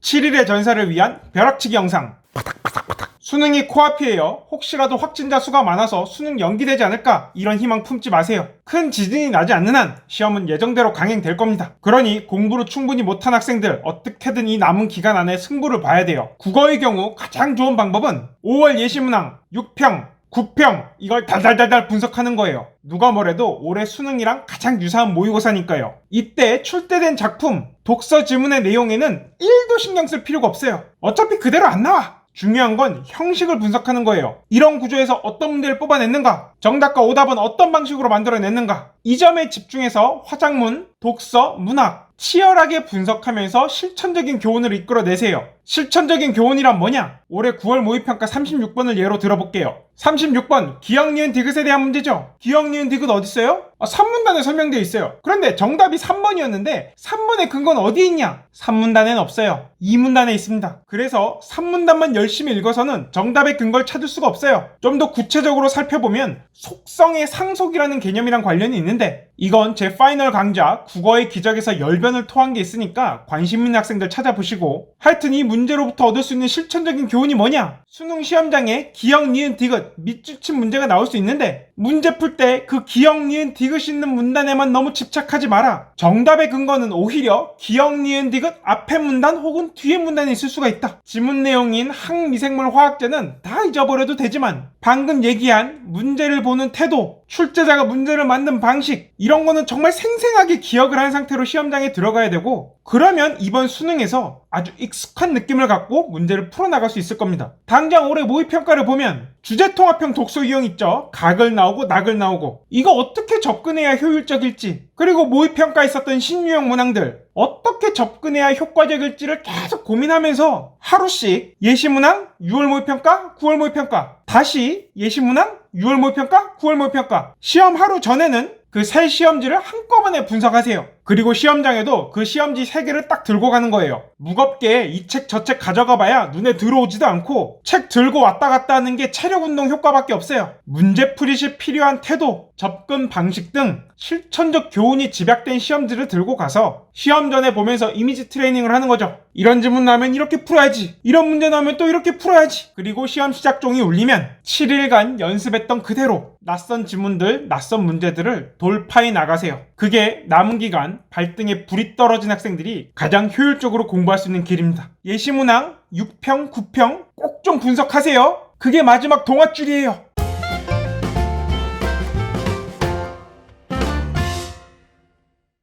7일의 전사를 위한 벼락치기 영상. 수능이 코앞이에요. 혹시라도 확진자 수가 많아서 수능 연기되지 않을까 이런 희망 품지 마세요. 큰 지진이 나지 않는 한 시험은 예정대로 강행될 겁니다. 그러니 공부를 충분히 못한 학생들 어떻게든 이 남은 기간 안에 승부를 봐야 돼요. 국어의 경우 가장 좋은 방법은 5월 예시문항 6평 9평 이걸 달달달달 분석하는 거예요. 누가 뭐래도 올해 수능이랑 가장 유사한 모의고사니까요. 이때 출제된 작품, 독서 지문의 내용에는 1도 신경 쓸 필요가 없어요. 어차피 그대로 안 나와. 중요한 건 형식을 분석하는 거예요. 이런 구조에서 어떤 문제를 뽑아냈는가? 정답과 오답은 어떤 방식으로 만들어냈는가? 이 점에 집중해서 화작문, 독서, 문학 치열하게 분석하면서 실천적인 교훈을 이끌어내세요. 실천적인 교훈이란 뭐냐? 올해 9월 모의평가 36번을 예로 들어볼게요. 36번 기역, 니은, 디귿에 대한 문제죠. 기역, 니은, 디귿 어딨어요? 3문단에 설명되어 있어요. 그런데 정답이 3번이었는데 3번의 근거는 어디에 있냐? 3문단에는 없어요. 2문단에 있습니다. 그래서 3문단만 열심히 읽어서는 정답의 근거를 찾을 수가 없어요. 좀 더 구체적으로 살펴보면 속성의 상속이라는 개념이랑 관련이 있는데 이건 제 파이널 강좌 국어의 기적에서 열변을 토한 게 있으니까 관심 있는 학생들 찾아보시고, 하여튼 이 문제로부터 얻을 수 있는 실천적인 교훈이 뭐냐? 수능 시험장에 기역, 니은, 디귿 밑줄친 문제가 나올 수 있는데 문제 풀 때 그 기역, 니은, 디귿이 있는 문단에만 너무 집착하지 마라. 정답의 근거는 오히려 기역, 니은, 디귿 앞에 문단 혹은 뒤에 문단에 있을 수가 있다. 지문 내용인 항미생물 화학제는 다 잊어버려도 되지만 방금 얘기한 문제를 보는 태도, 출제자가 문제를 만든 방식, 이런 거는 정말 생생하게 기억을 한 상태로 시험장에 들어가야 되고, 그러면 이번 수능에서 아주 익숙한 느낌을 갖고 문제를 풀어나갈 수 있을 겁니다. 당장 올해 모의평가를 보면 주제통합형 독서 유형 있죠. 각을 나오고 낙을 나오고, 이거 어떻게 접근해야 효율적일지, 그리고 모의평가에 있었던 신유형 문항들 어떻게 접근해야 효과적일지를 계속 고민하면서 하루씩 예시문항 6월 모의평가 9월 모의평가, 다시 예시문항 6월 모의평가 9월 모의평가, 시험 하루 전에는 그 세 시험지를 한꺼번에 분석하세요. 그리고 시험장에도 그 시험지 3개를 딱 들고 가는 거예요. 무겁게 이 책 저 책 가져가 봐야 눈에 들어오지도 않고, 책 들고 왔다 갔다 하는 게 체력 운동 효과밖에 없어요. 문제풀이 시 필요한 태도, 접근 방식 등 실천적 교훈이 집약된 시험지를 들고 가서 시험 전에 보면서 이미지 트레이닝을 하는 거죠. 이런 질문 나오면 이렇게 풀어야지, 이런 문제 나오면 또 이렇게 풀어야지. 그리고 시험 시작 종이 울리면 7일간 연습했던 그대로 낯선 지문들, 낯선 문제들을 돌파해 나가세요. 그게 남은 기간 발등에 불이 떨어진 학생들이 가장 효율적으로 공부할 수 있는 길입니다. 예시문항 6평, 9평 꼭 좀 분석하세요. 그게 마지막 동아줄이에요.